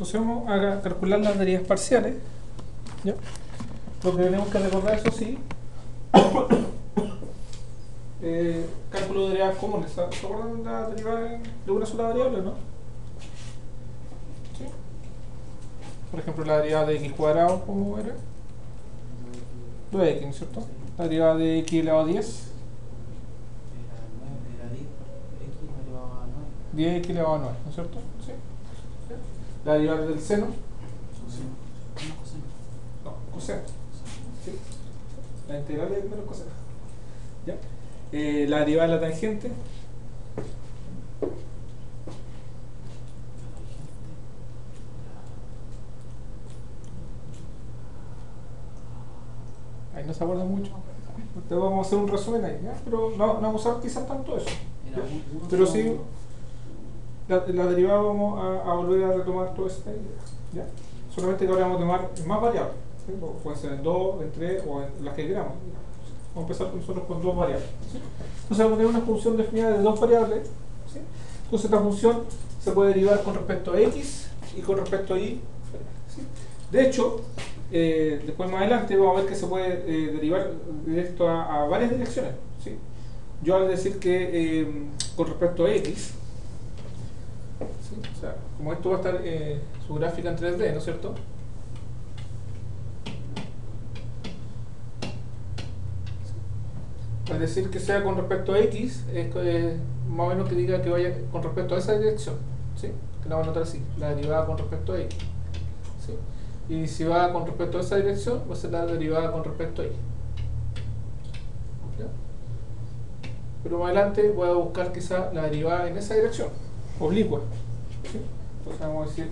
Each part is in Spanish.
Entonces vamos a calcular las derivadas parciales. ¿Ya? Lo que tenemos que recordar, eso sí, cálculo de derivadas comunes. ¿Se acuerdan de la derivada de una sola variable, no? ¿Sí? Por ejemplo, la derivada de x cuadrado, ¿cómo era? 2x, ¿no es cierto? La derivada de x elevado a 10. Era 10x elevado a 9, ¿no es cierto? Sí. La derivada del seno. No, coseno. ¿Sí? La integral es menos coseno. ¿Ya? La derivada de la tangente. Ahí no se acuerda mucho. Entonces vamos a hacer un resumen ahí, ¿ya? Pero no vamos a usar quizás tanto eso. Pero sí, la derivada vamos a volver a retomar toda esta idea, ¿ya? Solamente que ahora vamos a tomar más variables, ¿sí? Pueden ser en 2, en 3 o en las que queramos. Vamos a empezar nosotros con 2 variables, ¿sí? Entonces vamos a tener una función definida de 2 variables, ¿sí? Entonces esta función se puede derivar con respecto a x y con respecto a y, ¿sí? De hecho, después más adelante vamos a ver que se puede derivar directo a varias direcciones, ¿sí? Yo al decir que con respecto a x, ¿sí? O sea, como esto va a estar su gráfica en 3D, ¿no es cierto? Al decir que sea con respecto a x, es más o menos que diga que vaya con respecto a esa dirección, ¿sí? Que la vamos a anotar así, la derivada con respecto a x, ¿sí? Y si va con respecto a esa dirección, va a ser la derivada con respecto a y. ¿Ya? Pero más adelante voy a buscar quizá la derivada en esa dirección, oblicua, ¿sí? Entonces vamos a decir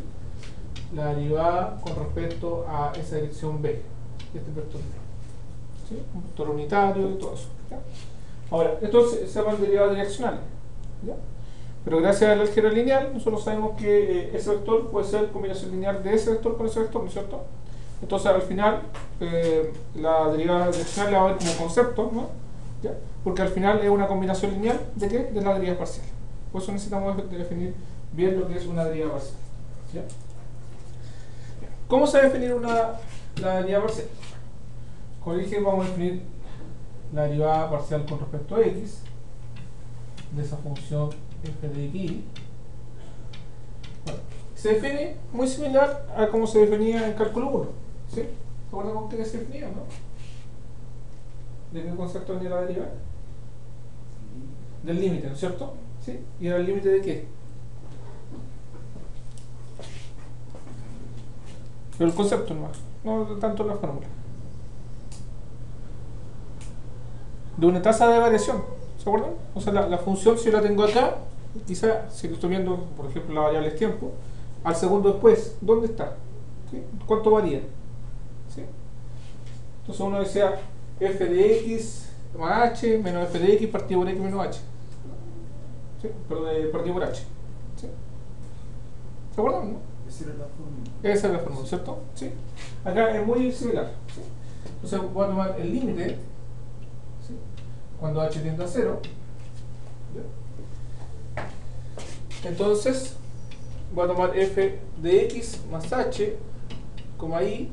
la derivada con respecto a esa dirección b, este vector b, ¿sí? Un vector unitario y todo eso, ¿ya? Ahora, esto se llama derivadas direccionales, ¿ya? Pero gracias al álgebra lineal, nosotros sabemos que ese vector puede ser combinación lineal de ese vector con ese vector, ¿no es cierto? Entonces al final la derivada direccional la va a ver como concepto, ¿no? ¿Ya? Porque al final es una combinación lineal ¿de qué? De la derivada parcial. Por eso necesitamos definir bien lo que es una derivada parcial, ¿ya? ¿Cómo se va a definir la derivada parcial? Como dije, vamos a definir la derivada parcial con respecto a x de esa función f de x. Bueno, se define muy similar a como se definía en cálculo 1, ¿sí? ¿Se acuerdan con qué se definía, no? ¿De qué concepto venía la derivada? Del límite, ¿no es cierto? ¿Sí? ¿Y era el límite de qué? Pero el concepto nomás, no tanto la fórmula. De una tasa de variación, ¿se acuerdan? O sea, la función, si yo la tengo acá, quizá si lo estoy viendo, por ejemplo, la variable es tiempo, al segundo después, ¿dónde está? ¿Sí? ¿Cuánto varía? ¿Sí? Entonces uno decía f de x más h menos f de x partido por x menos h. ¿Sí? Pero partido por h. ¿Sí? ¿Se acuerdan, no? Esa era la fórmula. Esa es la fórmula, ¿cierto? ¿Sí? Acá es muy similar, ¿sí? Entonces voy a tomar el límite, ¿sí? Cuando h tiende a 0. Entonces voy a tomar f de x más h, y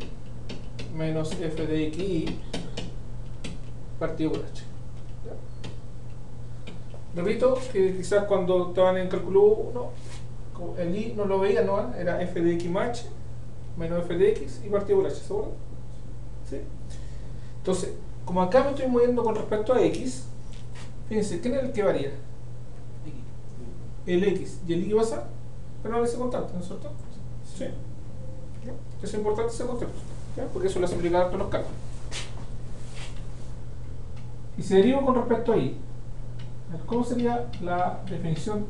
menos f de x y partido por h. ¿Ya? Repito que quizás cuando estaban en cálculo 1, el y no lo veía, ¿no? Era f de x más h menos f de x y partido por h, ¿seguro? ¿Sí? Entonces, como acá me estoy moviendo con respecto a x, fíjense, ¿quién es el que varía? El x y el y pasa, pero no es constante, ¿no es cierto? Sí. Es importante ese concepto, ¿ya? Porque eso lo hace aplicar a todos los cálculos. Y si derivo con respecto a y, ¿cómo sería la definición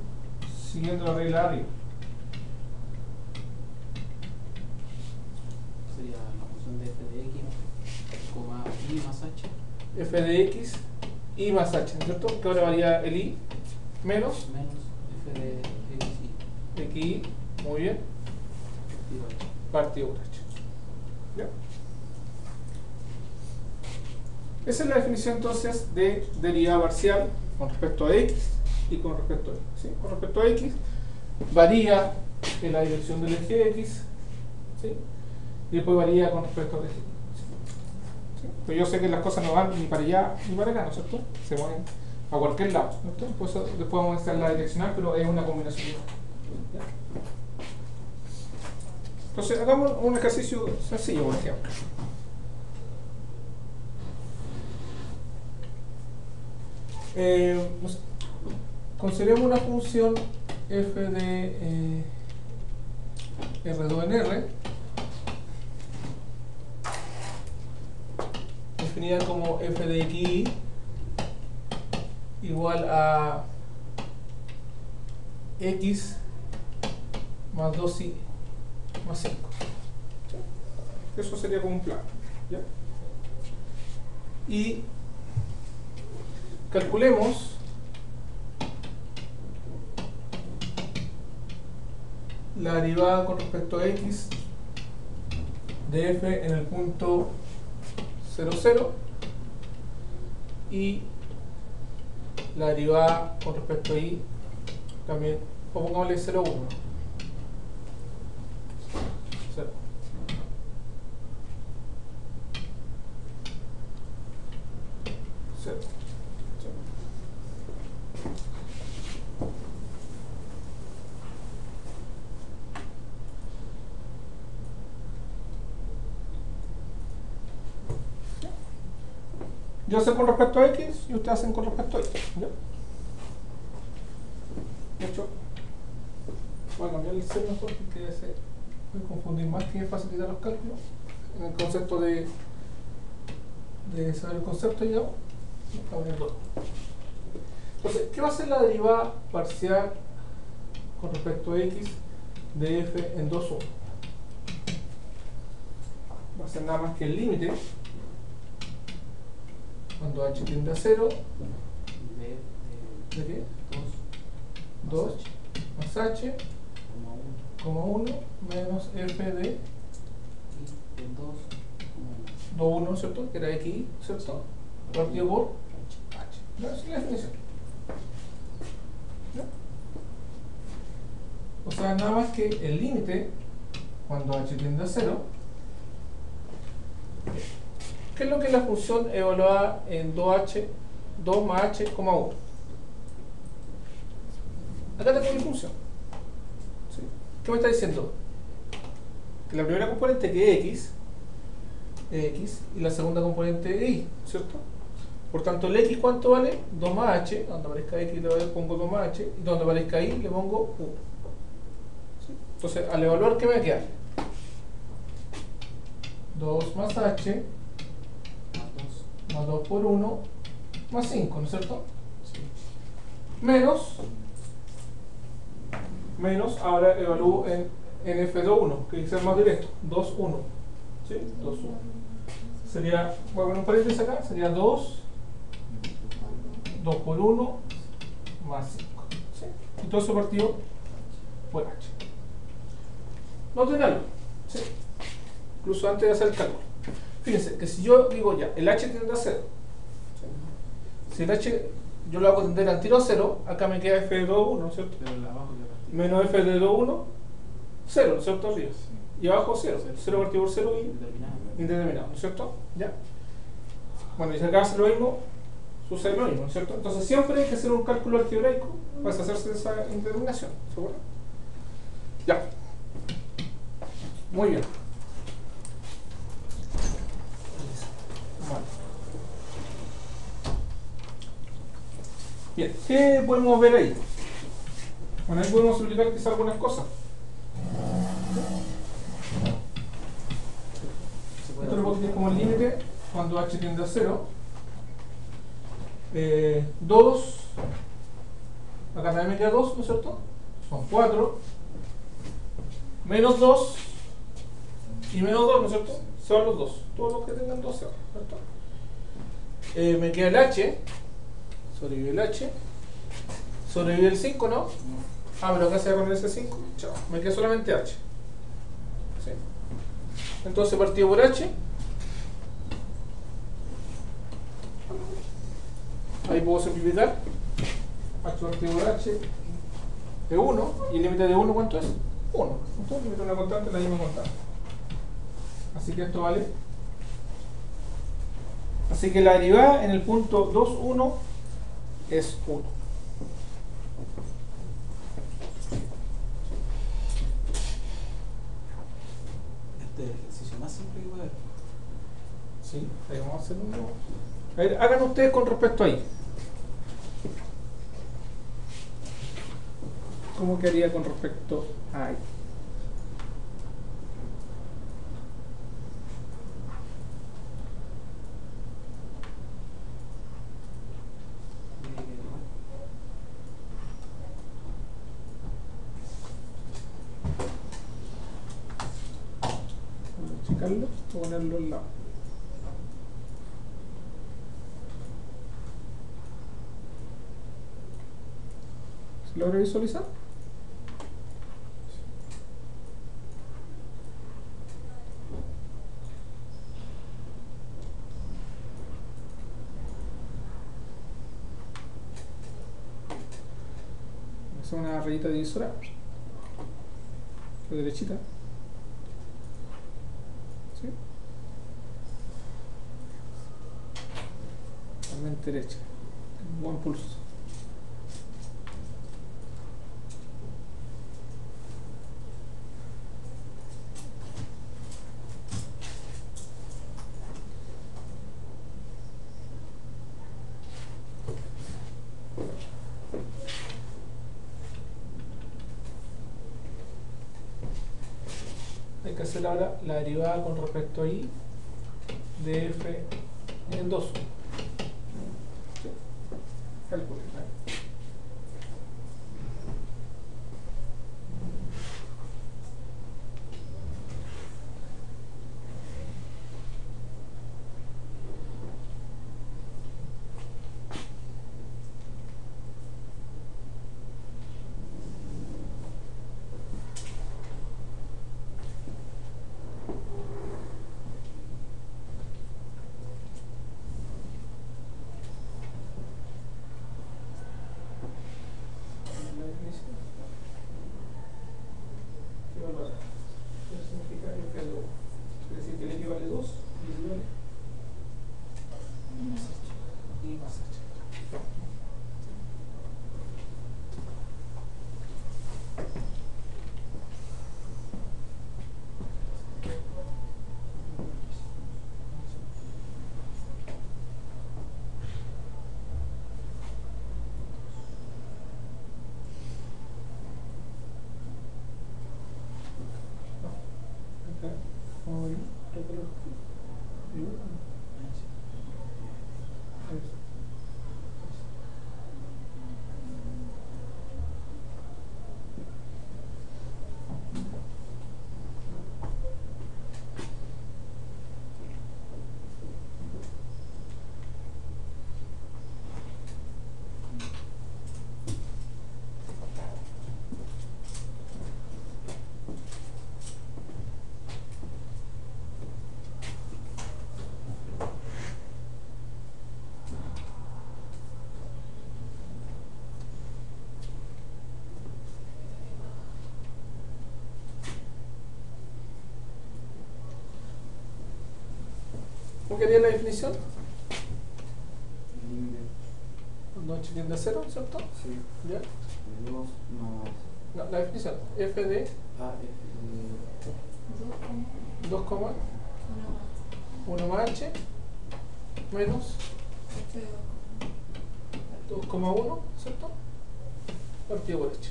siguiendo la regla de arriba? Sería la función de f de x, y más h. F de x, y más h, ¿no es cierto? Que ahora varía el y menos f de x y. y, muy bien, partido por h. ¿Ya? Esa es la definición entonces de derivada parcial con respecto a x y con respecto a y, ¿sí? Con respecto a x varía en la dirección del eje x ¿sí? Y después varía con respecto al registro. ¿Sí? Pero yo sé que las cosas no van ni para allá ni para acá, ¿no es cierto? Se mueven a cualquier lado, ¿no es cierto? Por eso después vamos a hacer la direccional, pero es una combinación. ¿Ya? Entonces, hagamos un ejercicio sencillo, por ejemplo. Consideremos una función f de R2 en R, definida como f de xi igual a x más 2i más 5. ¿Sí? Eso sería como un plano. ¿Ya? Y calculemos la derivada con respecto a x de f en el punto 0, 0 y la derivada con respecto a y también, o pongámosle 0, 1. 0. Yo sé con respecto a x y ustedes hacen con respecto a y. ¿Ya? De hecho, voy a cambiar el ser mejor porque se puede confundir más que facilitar los cálculos. En el concepto de saber el concepto, ya vamos a poner 2. Entonces, ¿qué va a ser la derivada parcial con respecto a x de f en 2, 1? Va a ser nada más que el límite cuando h tiende a 0 de qué? 2 más h, 1 menos f de 2, 1, ¿cierto? Que era x, ¿cierto? Partido por h. ¿No? Esa es la definición. ¿No? O sea, nada más que el límite cuando h tiende a 0. ¿Qué es lo que es la función evaluada en 2h, 2 más h, 1? Acá tengo mi función. ¿Sí? ¿Qué me está diciendo? Que la primera componente, que es x, y la segunda componente es y, ¿cierto? Por tanto, el x, ¿cuánto vale? 2 más h, donde aparezca x le pongo 2 más h, y donde aparezca y le pongo 1. ¿Sí? Entonces, al evaluar, ¿qué me va a quedar? 2 más h más 2 por 1 más 5, ¿no es cierto? Sí. Menos, ahora evalúo en f2,1, que es más directo, 2, 1. ¿Sí? 2, 1. Sería, voy a poner un paréntesis acá, sería 2 por 1 más 5. ¿Sí? Y todo eso partido por h. Noten algo. ¿Sí? Incluso antes de hacer el cálculo. Fíjense que si yo digo ya, el h tiende a 0. ¿Sí? Si el h yo lo hago tender al tiro a 0, acá me queda f de 2, 1, ¿cierto? Menos f de 2, 1, 0, ¿no es cierto? Arriba. Y abajo 0. 0 partido por 0 y indeterminado, ¿no es cierto? ¿Ya? Bueno, y si acá hace lo mismo, sucede lo mismo, ¿no es cierto? Entonces siempre hay que hacer un cálculo algebraico para hacerse esa indeterminación, ¿seguro? Ya. Muy bien. Vale. Bien, ¿qué podemos ver ahí? Bueno, ahí podemos explicar quizás algunas cosas. Esto lo puedo tener como el límite cuando h tiende a 0. 2, acá también me queda 2, ¿no es cierto? Son 4, menos 2 y menos 2, ¿no es cierto? Se van los 2, todos los que tengan 2 se van, ¿cierto? Me queda el h, sobrevive el h, sobrevive el 5, ¿no? Ah, pero acá se va a poner ese 5, chao, me queda solamente h. ¿Sí? Entonces partido por h, ahí puedo simplificar, h partido por h de 1, y el límite de 1 ¿cuánto es? 1. Entonces el límite de una constante es la misma constante. Así que esto vale. Así que la derivada en el punto 2, 1 es 1. Este es el ejercicio más simple que puede haber. Sí, ahí vamos a hacer uno. A ver, hagan ustedes con respecto ahí. ¿Cómo quedaría con respecto a ahí? Vamos a achicarlo o ponerlo al lado. ¿Se logra visualizar? Es una rayita divisora, la derechita, ¿sí? Totalmente derecha, un buen pulso. Hay que hacer ahora la derivada con respecto a I de F en 2. ¿Sí? Calculen, ¿eh? La definición. ¿Qué valor? ¿Qué significa F de 2? Quiere decir que el X vale 2 y el Y vale más H. Y más H. Acá, vamos a ver otro color. Y uno. Eso. ¿Cómo quería la definición? Límite. No tiende a 0, ¿cierto? Sí. ¿Ya? De 2 más No, la definición. F de A, F 2, 1 más H menos 2,1, ¿cierto? Partido por H.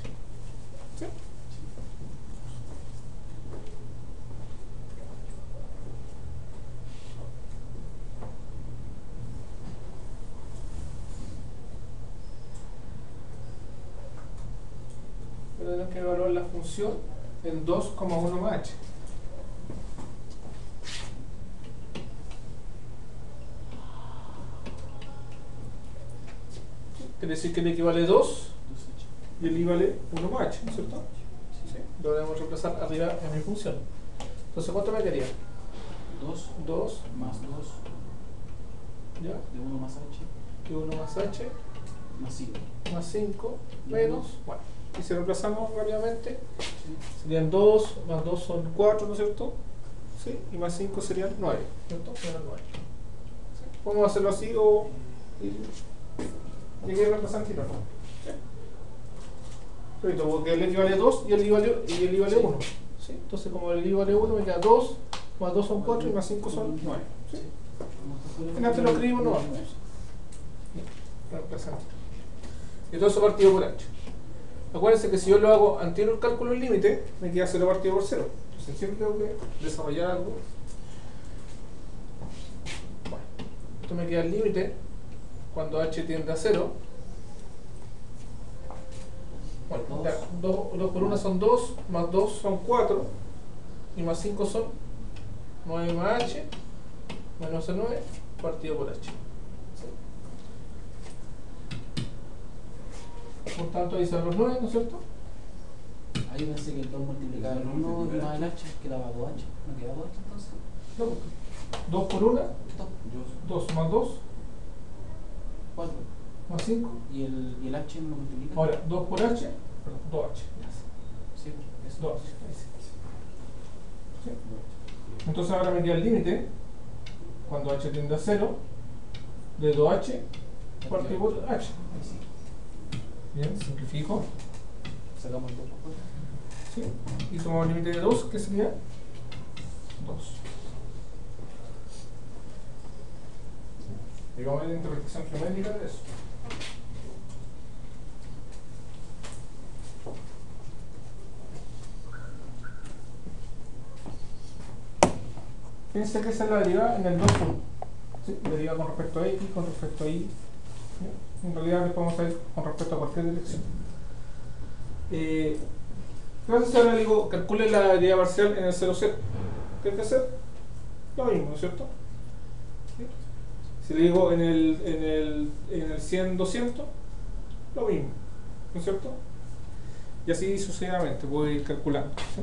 ¿Sí? Pero tenemos que evaluar la función en 2,1 más H. Quiere decir que el X vale 2 y el Y vale 1 más H, ¿no es cierto? Sí. Lo debemos reemplazar arriba en mi función. Entonces, ¿cuánto me quedaría? 2 Más 2 ¿ya? de 1 más H Que 1 más H más 5. más 5 menos, bueno, y si reemplazamos rápidamente, ¿Sí? serían 2 más 2 son 4, ¿no es cierto? ¿sí? Y más 5 serían 9, ¿cierto? Menos 9. ¿Sí? Podemos hacerlo así o llegué a reemplazar tiro, ¿no? ¿Sí? Porque el x vale 2 y el y vale 1. ¿Sí? Entonces, como el y vale 1, me queda 2, más 2 son 4 y más 5 son 9. ¿Sí? En este lo escribimos, no vamos. Reemplazar. Y todo eso partido por h. Acuérdense que si yo lo hago anterior al cálculo del límite, me queda 0 partido por 0. Entonces siempre tengo que desarrollar algo. Bueno, esto me queda el límite cuando h tiende a 0. Bueno, 2 por 1 son 2, más 2 son 4, y más 5 son 9 más h, menos el 9, partido por h. Por tanto, ahí son los 9, ¿no es cierto? Ahí pensé que el 2 multiplicado el 1 más el h quedaba 2h. ¿No queda 2h entonces? No, 2 por 1, 2 más 2, 4. más 5. ¿Y el h no lo multiplica? Ahora, 2 por h, perdón, 2h. Sí, es 2h. ¿Sí? Entonces ahora me queda el límite, cuando h tiende a 0, de 2h partido por h. Bien, simplifico. Sacamos el 2 por 4. ¿Sí? Y tomamos el límite de 2, que sería 2. Y vamos a ver la interpretación geométrica de eso. Piensa que esa es la derivada en el 2 por 1. ¿Sí? La derivada con respecto a x, con respecto a y. ¿Sí? En realidad le podemos hacer con respecto a cualquier dirección. ¿Qué pasa si ahora le digo calcule la derivada parcial en el 0, 0? ¿Qué hay que hacer? Lo mismo, ¿no es cierto? ¿Sí? Si le digo en el 100, 200, lo mismo, ¿no es cierto? Y así sucesivamente, voy a ir calculando. ¿Sí?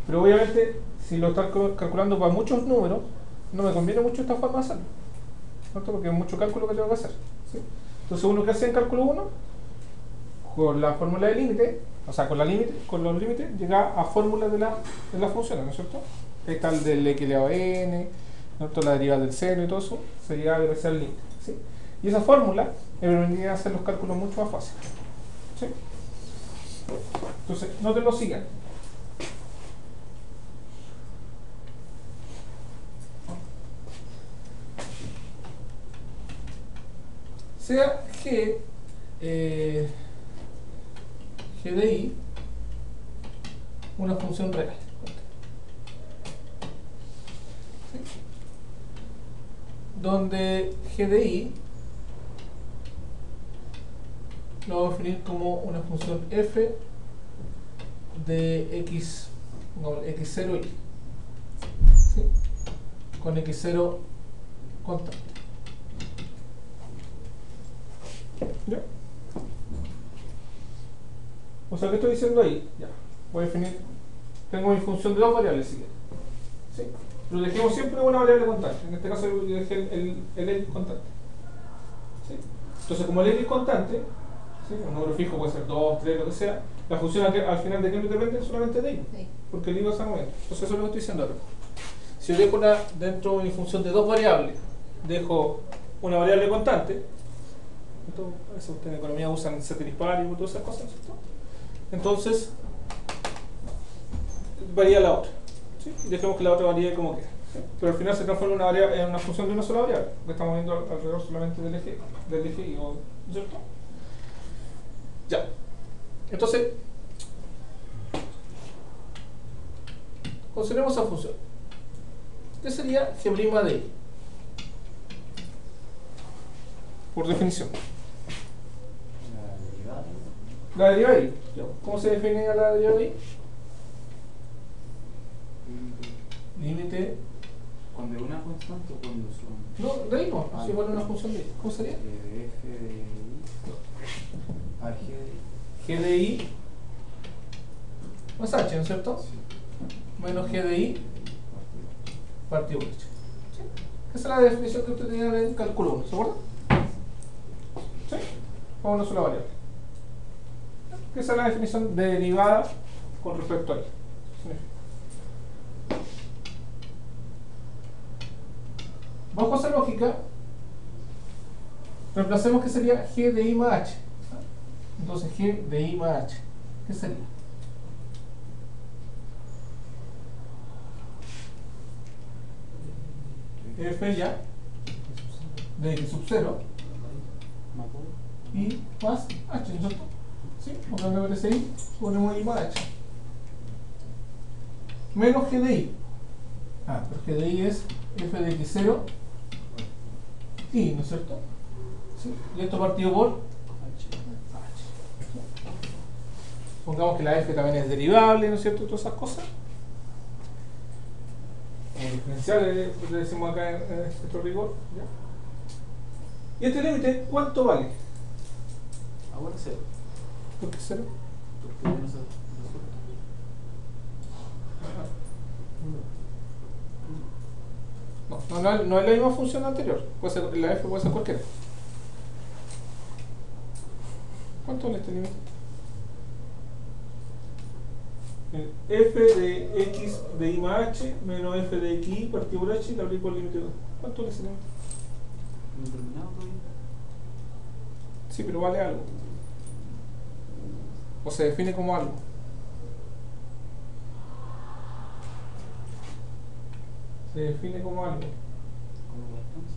Pero obviamente, si lo estás calculando para muchos números, no me conviene mucho esta forma de hacerlo, ¿cierto? Porque es mucho cálculo que tengo que hacer. ¿Sí? Entonces, uno que hace en cálculo 1, con la fórmula de límite, o sea, con los límites, llega a fórmulas de las funciones, ¿no es cierto? Ahí está el del x elevado a n, ¿no? La derivada del seno y todo eso, sería gracias al límite. ¿Sí? Y esa fórmula me permitiría hacer los cálculos mucho más fáciles. ¿Sí? Entonces, no te lo sigan. Sea G de I una función real. ¿Sí? Donde G de I lo vamos a definir como una función f de x, no, x0 y, ¿sí? Con x0 constante. ¿Ya? O sea, ¿qué estoy diciendo ahí? Ya. Voy a definir, tengo mi función de dos variables si quiero. ¿Sí? Pero dejemos siempre una variable constante. En este caso yo dejé el x constante. ¿Sí? Entonces, como el x constante, ¿sí? Un número fijo puede ser 2, 3, lo que sea, la función al final de qué me depende solamente de y. Porque el y va a ser momento. Entonces, eso es lo que estoy diciendo ahora. Si yo dejo dentro de mi función de dos variables, dejo una variable constante. Eso ustedes en economía usan ceteris paribus y todas esas cosas, ¿cierto? Entonces, varía la otra. ¿Sí? Y dejemos que la otra varíe como quiera. ¿Sí? Pero al final se transforma en una función de una sola variable, porque estamos viendo alrededor solamente del eje y, ¿cierto? Ya. Entonces, consideremos esa función. ¿Qué sería G' de I? Por definición. La derivada de I. ¿Cómo se define la derivada de I? Límite. ¿Cuando es una constante o cuando son? No, de I no. Es igual a una función de I. ¿Cómo sería? F de I. Ah, G de I. G de I más H, ¿no es cierto? Sí. Menos G de I partido por H. ¿Sí? Esa es la definición que usted tenía en el cálculo 1, ¿se acuerda? ¿Sí? O una sola variable. Esa es la definición de derivada con respecto a I. bajo esa lógica, reemplacemos que sería G de I más H. Entonces G de I más H, ¿qué sería? F ya de X sub 0 y más H, ¿no es cierto? ¿Sí? Porque me aparece I, ponemos I más H. Menos G de I. Pero G de I es F de X0 I, ¿no es cierto? ¿Sí? Y esto partido por H. Pongamos que la F también es derivable, ¿no es cierto? Y todas esas cosas. Como diferenciales, le decimos acá en este rigor. ¿Ya? Y este límite, ¿cuánto vale? Ahora 0. ¿Por qué 0? Porque no se resulta. No es la misma función anterior. Puede ser, la F puede ser cualquiera. ¿Cuánto vale este límite? F de X de I más H menos F de X partido por H, le aplico el límite 2. ¿Cuánto vale ese límite? Indeterminado todavía. Sí, pero vale algo. O se define como algo. Se define como algo. ¿Cómo va entonces?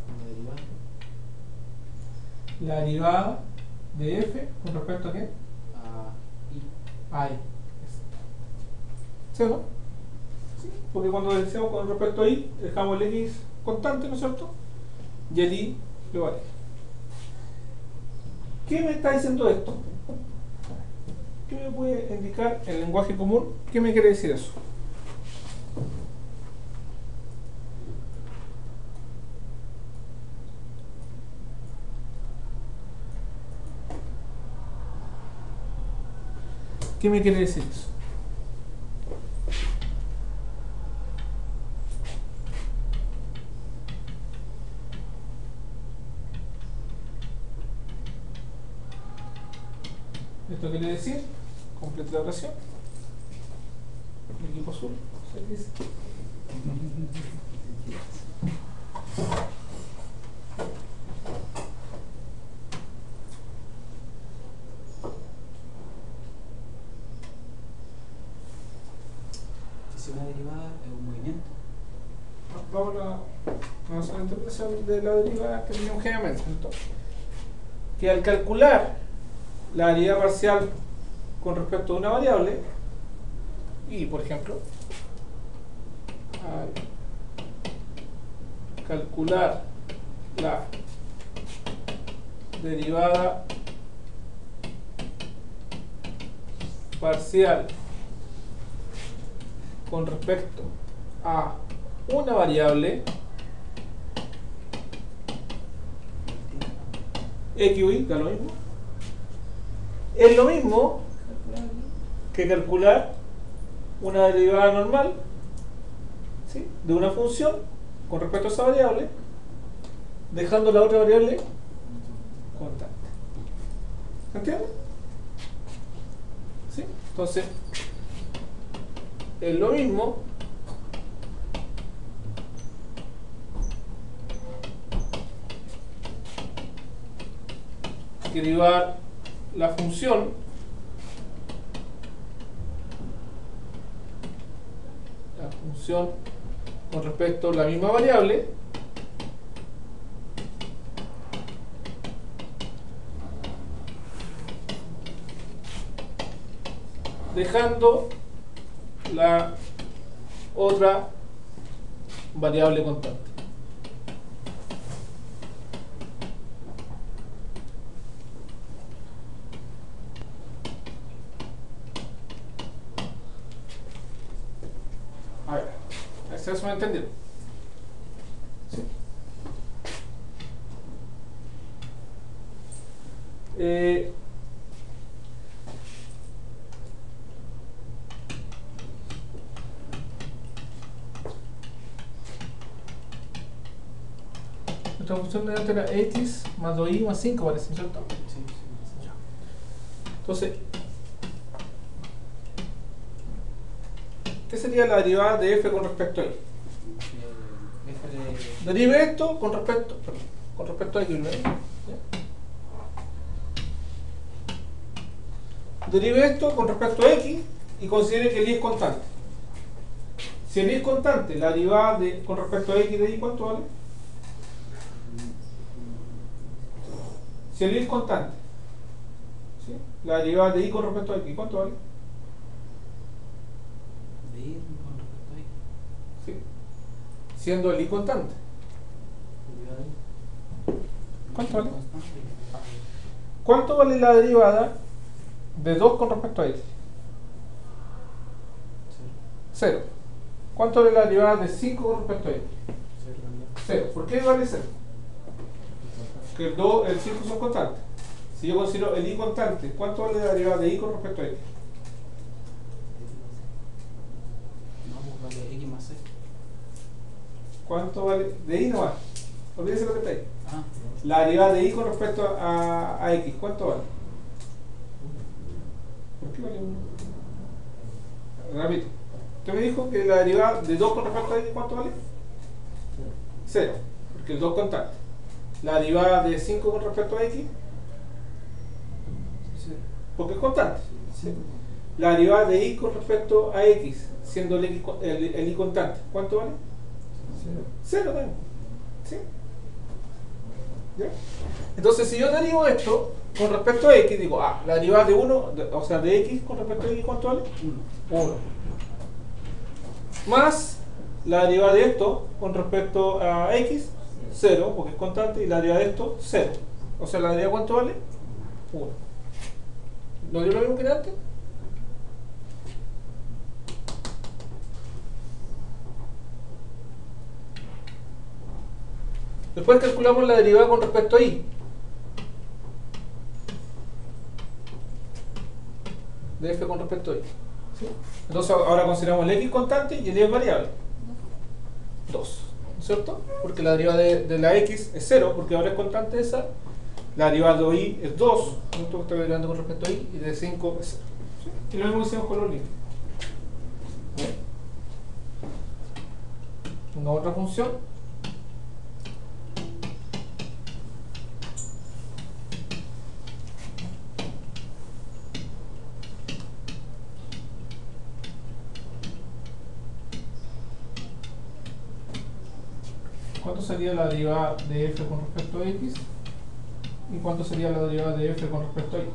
¿Cómo derivada? La derivada de F con respecto a qué? I. A I. ¿Sí o no? Sí, porque cuando decimos con respecto a I, dejamos el X constante, ¿no es cierto? Y el I lo vale. ¿Qué me está diciendo esto? ¿Qué me puede indicar en el lenguaje común? ¿Qué me quiere decir eso? ¿Qué me quiere decir eso? Esto quiere decir, complete la oración. El equipo azul, ¿se dice? Si una derivada es un movimiento. Vamos a la interpretación de la derivada que teníamos generalmente. Que al calcular la derivada parcial con respecto a una variable, y por ejemplo, al calcular la derivada parcial con respecto a una variable X o Y, da lo mismo, es lo mismo que calcular una derivada normal, ¿sí?, de una función con respecto a esa variable, dejando la otra variable constante. ¿Entiendes? ¿Sí? Entonces, es lo mismo que derivar la función con respecto a la misma variable dejando la otra variable constante. A ver si eso me entendieron. ¿Sí? Nuestra función de delta era x más 2y más 5, parece, ¿cierto? Sí. Entonces, ¿Qué sería la derivada de f con respecto a y? Derive esto con respecto, perdón, con respecto a x, ¿no? Derive esto con respecto a x y considere que el y es constante. Si el y es constante, la derivada con respecto a x de y, ¿cuánto vale? Si el y es constante, ¿sí? La derivada de y con respecto a x, ¿cuánto vale? De y con respecto a x. ¿Sí? Siendo el y constante. ¿Cuánto vale? ¿Cuánto vale la derivada de 2 con respecto a x? 0. ¿Cuánto vale la derivada de 5 con respecto a x? 0. ¿Por qué vale 0? Porque el 2 y el 5 son constantes. Si yo considero el y constante, ¿cuánto vale la derivada de y con respecto a x? No, pues vale x más c. ¿Cuánto vale? De y no vale. Olvídese lo que está ahí. Ah, La derivada de y con respecto a x, ¿cuánto vale? ¿Por qué vale 1? Repito. Usted me dijo que la derivada de 2 con respecto a x, ¿cuánto vale? 0. Porque el 2 es constante. La derivada de 5 con respecto a x, porque es constante. ¿Sí? La derivada de y con respecto a x, siendo el y constante, ¿cuánto vale? 0 también. ¿Sí? ¿Ya? Entonces, si yo derivo esto con respecto a x, digo, la derivada de 1, o sea, de x con respecto a x, ¿cuánto vale? 1. Más la derivada de esto con respecto a x, 0, porque es constante, y la derivada de esto, 0. O sea, la derivada, ¿cuánto vale? 1. ¿No dio lo mismo que antes? Después calculamos la derivada con respecto a y. De f con respecto a y. ¿Sí? Entonces ahora consideramos el x constante y el y es variable. 2. ¿No es cierto? Porque la derivada de la x es 0, porque ahora es constante esa. La derivada de y es 2, esto que está derivando con respecto a y, y de 5 es 0. ¿Sí? Y lo mismo hicimos con los límites. Una otra función. ¿Cuánto sería la derivada de f con respecto a x? ¿Y cuánto sería la derivada de f con respecto a y? De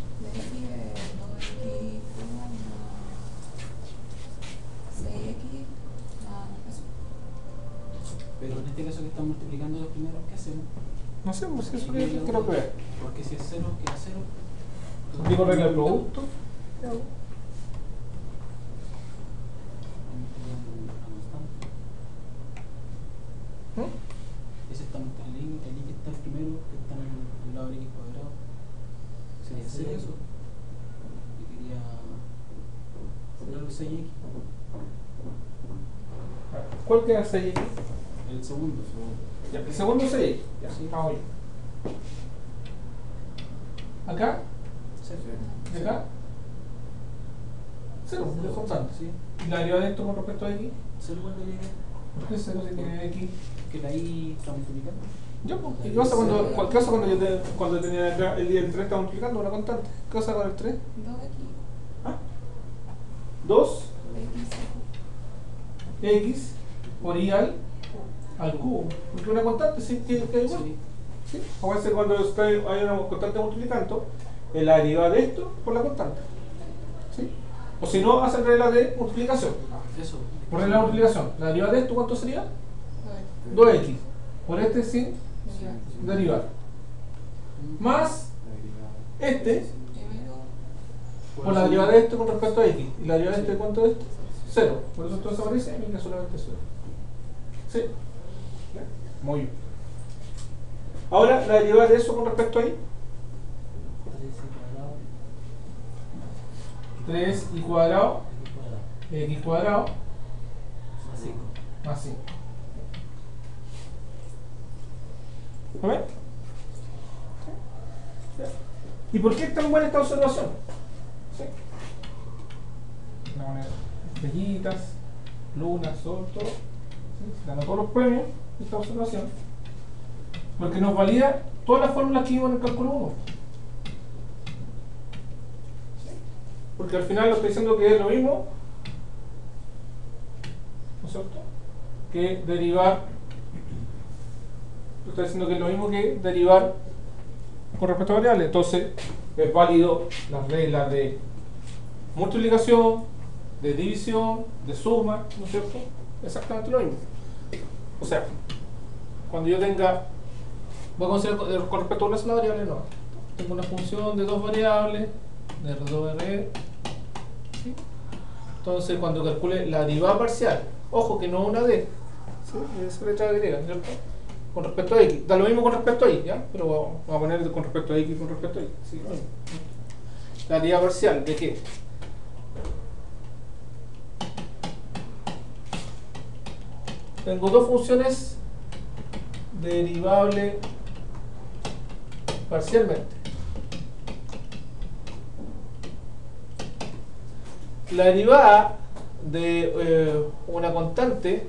x es 2x más 6x más eso. pero en este caso que estamos multiplicando los primeros, ¿qué hacemos? No sé, pues eso es lo que quiero ver. Porque si es 0, queda 0. Digo regla de producto. Ese está el y que está el primero, que está al lado del x cuadrado. Sería 0 eso. Y quería 6x. ¿Cuál queda 6x? El segundo. Ya, el segundo 6x. Ya, Sí. vamos bien. ¿Acá? ¿Y acá? 0, es constante. Sí. ¿Y la derivada de esto con respecto a x? 0 igual de ¿Por qué 0 si tiene x? que la y está multiplicando. Ya, pues. ¿Y qué pasa cuando tenía acá el 3 estaba multiplicando una constante? ¿Qué pasa con el 3? 2x. ¿Ah? 2 X. x por y al cubo. Porque una constante sí que igual. Sí. ¿Sí? O a veces cuando hay una constante multiplicando, es la derivada de esto por la constante. ¿Sí? O si no, hacen regla de multiplicación. Eso. Por regla de multiplicación, la derivada de esto, ¿cuánto sería? 2x. Por este sin derivar. Más este por la derivada de esto con respecto a x. ¿Y la derivada de este cuánto es? 0. Por eso esto desaparece y queda solamente 0. ¿Sí? Muy bien. Ahora, la derivada de eso con respecto a y. 3y cuadrado x cuadrado más 5. ¿A ver? ¿Y por qué es tan buena esta observación? ¿Sí? De una manera, estrellitas, lunas, sol, todo. ¿Sí? Se ganan todos los premios de esta observación. Porque nos valida todas las fórmulas que vimos en el cálculo 1. ¿Sí? Porque al final lo estoy diciendo que es lo mismo, ¿no es cierto?, que derivar. Estoy diciendo que es lo mismo que derivar con respecto a variables. Entonces es válido las reglas de multiplicación, de división, de suma, ¿no es cierto? Exactamente lo mismo. O sea, cuando yo tenga, voy a considerar con respecto a una sola variable, no. Tengo una función de dos variables, de R2, R. ¿Sí? Entonces cuando calcule la derivada parcial, ojo que no una D, ¿sí? Es letra griega, ¿cierto? Con respecto a X, da lo mismo con respecto a Y, ¿ya? Pero vamos a poner con respecto a X y con respecto a Y. ¿Sí? La derivada parcial, ¿de qué? Tengo dos funciones derivables parcialmente. La derivada de una constante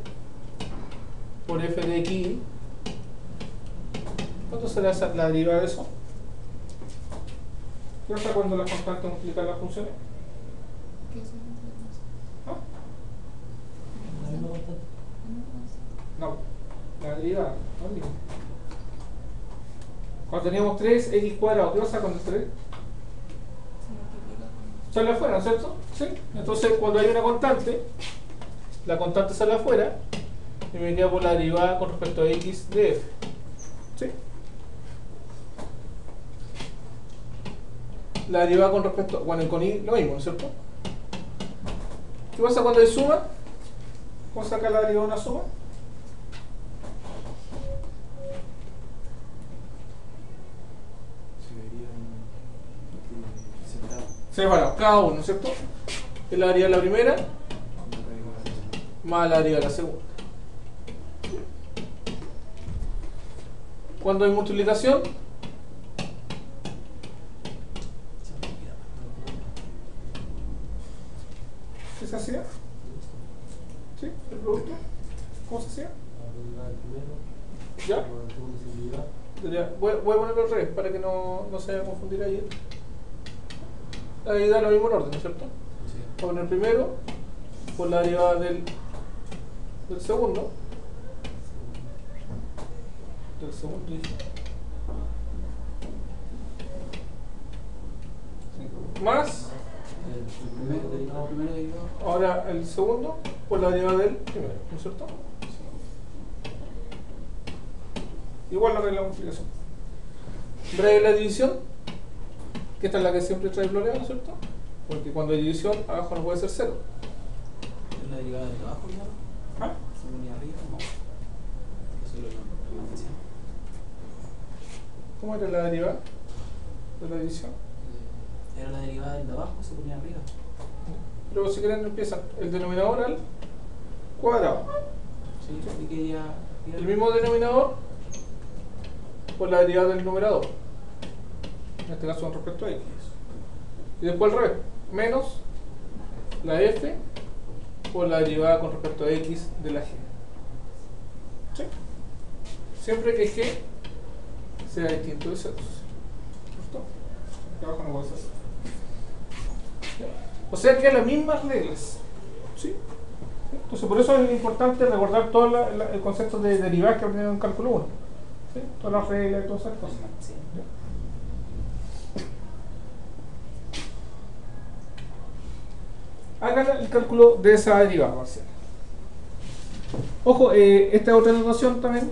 por f de x, ¿cuánto será la derivada de eso? ¿Qué pasa cuando las constantes multiplican las funciones? ¿Qué es eso? ¿Ah? La misma constante. No, la derivada, no es mismo. Cuando teníamos 3x cuadrado, ¿qué pasa con el 3? Se multiplica con... Sale afuera, ¿no es cierto? ¿Sí? Entonces cuando hay una constante, la constante sale afuera y me queda por la derivada con respecto a x de f. ¿Sí? La derivada con respecto, bueno, con y lo mismo, ¿no es cierto? ¿Qué pasa cuando hay suma? ¿Cómo saca la derivada de una suma? Se verían separados. Separado, cada uno, ¿no es cierto? Es la derivada de la primera más la derivada de la segunda. Cuando hay multiplicación, ¿qué se hacía? ¿Sí? ¿El producto? ¿Cómo se hacía? ¿Ya? Voy a ponerlo al revés para que no se vaya a confundir ahí. Ahí da lo mismo en orden, ¿no es cierto? Voy a poner primero por la derivada del segundo. Del segundo dije. Más. El primero derivado. Ahora el segundo por la derivada del primero, ¿no es cierto? Igual la regla de multiplicación. Regla de división, que esta es la que siempre trae problemas, ¿no es cierto? Porque cuando hay división, abajo no puede ser cero. ¿Es la derivada de abajo, ya? ¿Ah? ¿Se ponía arriba? No. Eso es lo que decía. ¿Cómo era la derivada de la división? Era la derivada del de abajo, se ponía arriba. Pero si quieren empiezan el denominador al cuadrado. Sí, y que ya. El mismo denominador por la derivada del numerador. En este caso con respecto a x. Y después al revés. Menos la f por la derivada con respecto a x de la g. ¿Sí? Siempre que g sea distinto de ceros. ¿Listo? Aquí abajo no puede ser. O sea que las mismas reglas. ¿Sí? Entonces por eso es importante recordar todo el concepto de derivadas que aprendieron en cálculo 1. ¿Sí? Todas las reglas y todas esas cosas. Sí. Hagan el cálculo de esa derivada parcial. Ojo, esta otra notación también,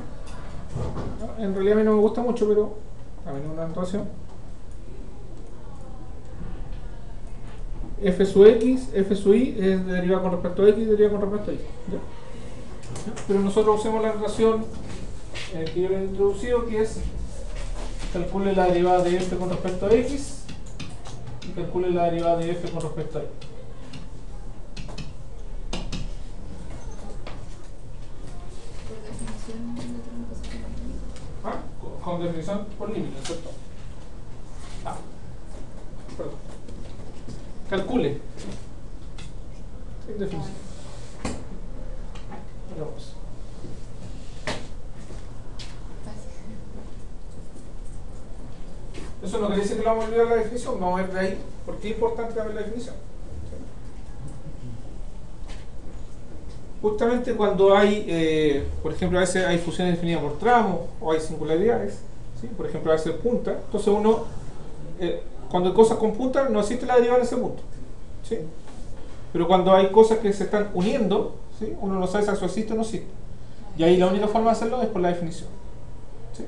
¿no? En realidad a mí no me gusta mucho, pero también es una notación. F sub x, F sub y es derivada con respecto a x y derivada con respecto a y. ¿Ya? Pero nosotros usemos la notación que yo le he introducido, que es calcule la derivada de f con respecto a x y calcule la derivada de f con respecto a y. Por definición, no tenemos que hacer nada. ¿Ah? Con definición por límite, ¿cierto? Calcule. Sin definición. Veamos. Eso no quiere decir que lo vamos a olvidar la definición, vamos a ver de ahí por qué es importante ver la definición. Justamente cuando hay, por ejemplo, a veces hay funciones definidas por tramos o hay singularidades, ¿sí? Por ejemplo, a veces punta, entonces uno, cuando hay cosas con punta, no existe la derivada en ese punto, ¿sí? Pero cuando hay cosas que se están uniendo, ¿sí? Uno no sabe si eso existe o no existe. Y ahí la única forma de hacerlo es por la definición, ¿sí?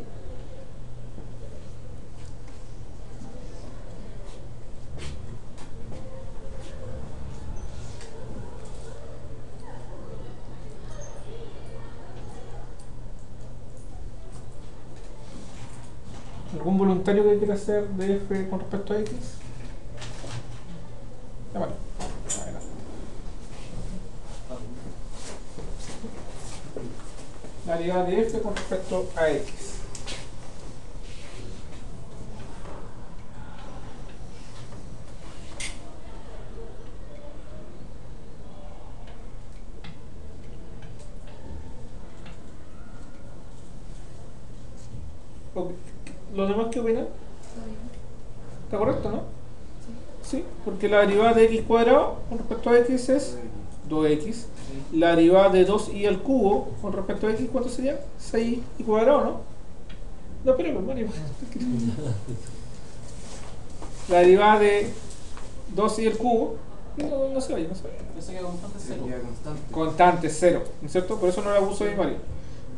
¿Algún voluntario que quiera hacer de f con respecto a x? Ya vale. Adelante. La derivada de f con respecto a x. Ok. ¿Los demás qué opinan? Está bien. ¿Está correcto, no? Sí. Sí, porque la derivada de x cuadrado con respecto a x es 2x. La derivada de 2y al cubo con respecto a x, ¿cuánto sería? 6y cuadrado, ¿no? No, pero Mario. La derivada de 2y al cubo, no se vaya, no se vaya. Esa queda constante cero. Sería constante. Constante, 0, ¿no es cierto? Por eso no la uso de Mario.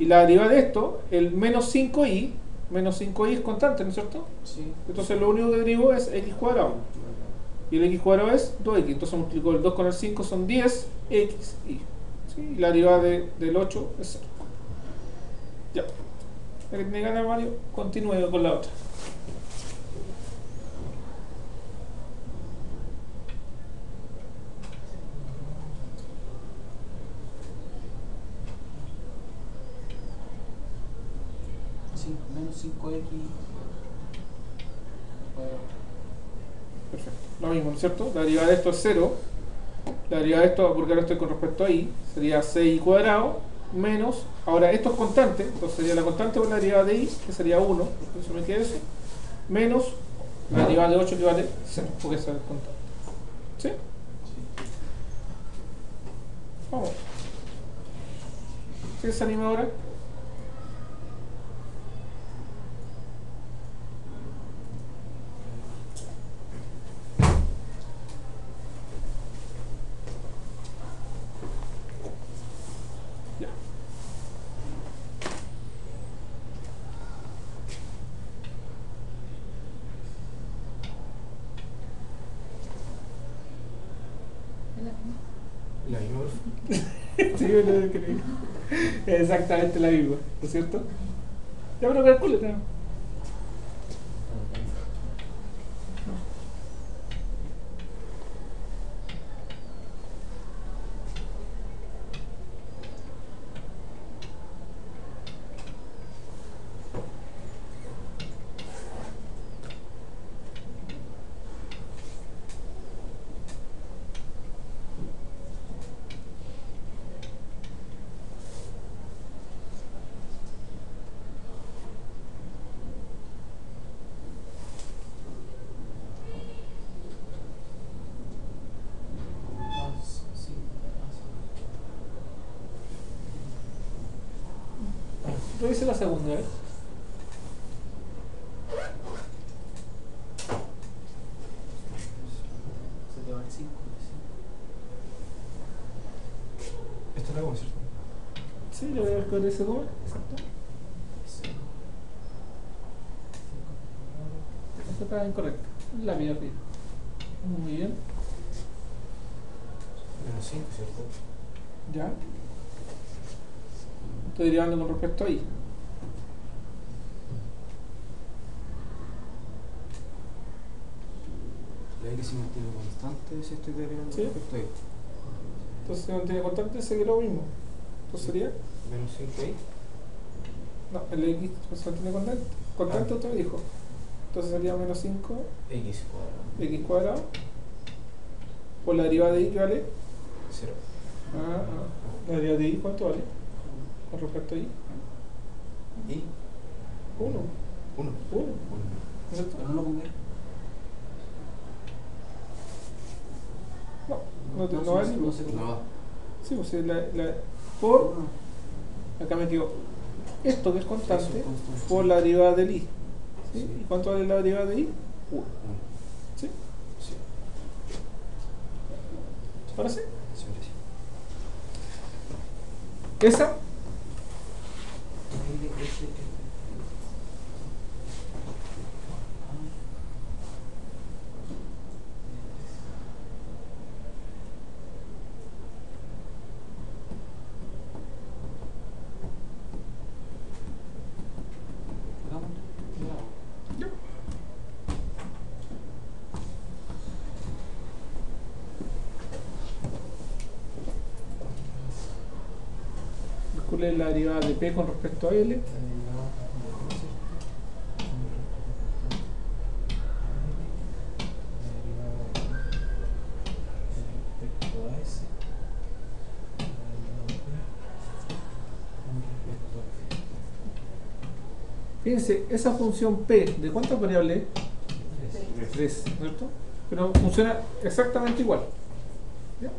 Y la derivada de esto, el menos 5y es constante, ¿no es cierto? Sí. Entonces lo único que derivo es x cuadrado. Y el x cuadrado es 2x. Entonces multiplico el 2 con el 5 son 10xy. ¿Sí? Y la derivada del 8 es 0. Ya. ¿La que tiene ganas, Mario? Continúe con la otra. Sí, menos 5x cuadrado. Perfecto. Lo mismo, ¿no es cierto? La derivada de esto es 0. La derivada de esto, porque ahora estoy con respecto a y, sería 6y cuadrado menos, ahora esto es constante, entonces sería la constante por la derivada de y, que sería 1, eso me queda eso, menos la derivada de 8 que vale 0, porque esa es constante. ¿Sí? Vamos. ¿Qué se anima ahora? Ya. Es la misma. La misma. Sí, yo lo creí. Exactamente la misma, ¿no es cierto? Ya, pero calcule, ¿no? Ah, sí. Revise la segunda vez. Se te va el 5. Esto es la como, ¿cierto? Sí, lo voy a ver con ese número. Exacto. Esto está incorrecto. La vida arriba. Muy bien. Menos 5, ¿cierto? Ya. Estoy derivando con respecto a y. La x se mantiene constante si estoy derivando Sí. respecto a y. Entonces, si mantiene constante, sería lo mismo. Entonces sería. Menos 5y. No, el x se mantiene constante. Constante, usted me dijo. Entonces sería menos 5 X cuadrado. x cuadrado por la derivada de I, ¿qué vale? 0. La derivada de I, ¿cuánto vale? Con respecto a I. Y 1. 1. 1. ¿Cierto? Pero no lo pongáis. No vale. no sé No va. Sí, pues por, Uno. acá me quedo esto que es constante, Eso es constante. por la derivada del I. ¿Sí? Sí. ¿Y cuánto vale la derivada de I? 1. ¿Sí? Sí. ¿Te parece? Sí, parece. Esa, L, S, F. Hagamos. Ya. calcule la derivada de P con respecto a L. Fíjense, esa función P, ¿de cuántas variables? 3, ¿cierto? Pero funciona exactamente igual. ¿Ya?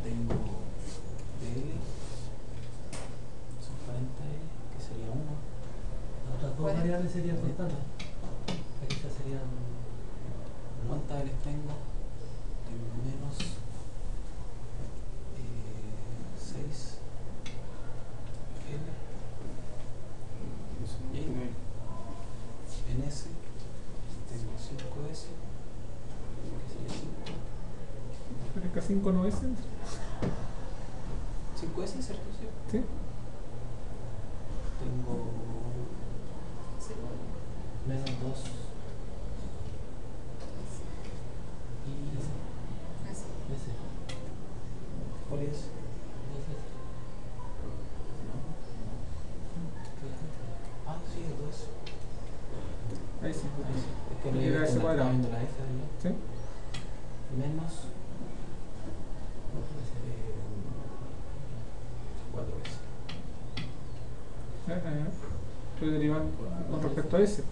Tengo DL, son 40L, que sería 1. Las otras dos ¿Cuál? variables serían constantes. Estas serían. ¿Cuántas L tengo? Tengo menos 6 L. Y en S tengo 5S, que sería 5. Pero es que 5 no es, 5S, ¿cierto? Sí. ¿sí? Tengo Menos 2. y S. ¿cuál es? 2S. Ah, sí, el 2. Ahí sí. Ahí sí. Es que Y lo era iba ese cuadrado. viendo la F de allá. ¿Sí? Menos 4S. Estoy derivando con respecto a S.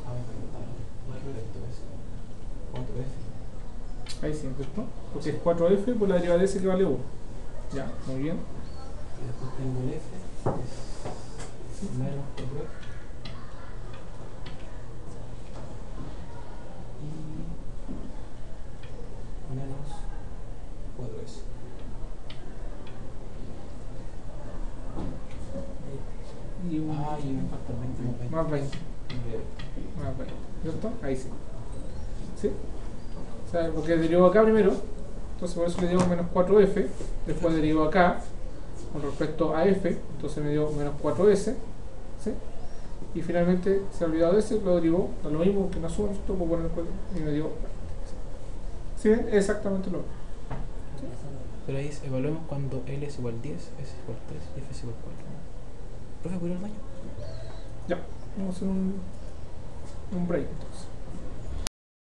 Ah, me preguntaron. Respecto a S. 4F. Ahí sí, ¿cierto? Porque es 4F por la derivada de S que vale 1. Ya, muy bien. Y después tengo el F, que es menos 4F. Y menos 4S. Y un, Ah, y me falta 20 más 20. más 20. Y Más 20. ¿Cierto? Ahí sí. ¿Sí? O sea, porque derivo acá primero. Entonces por eso le dio menos 4F. Después derivo acá con respecto a F. Entonces me dio menos 4S. ¿Sí? Y finalmente se ha olvidado de ese, lo derivó, da lo mismo que no suma, esto puedo poner y me dio. ¿Sí ven? Exactamente lo mismo. Pero ahí evaluemos cuando L es igual 10, S es igual 3 y F es igual 4. ¿Profe, puedo ir al baño? Ya, vamos a hacer un break entonces.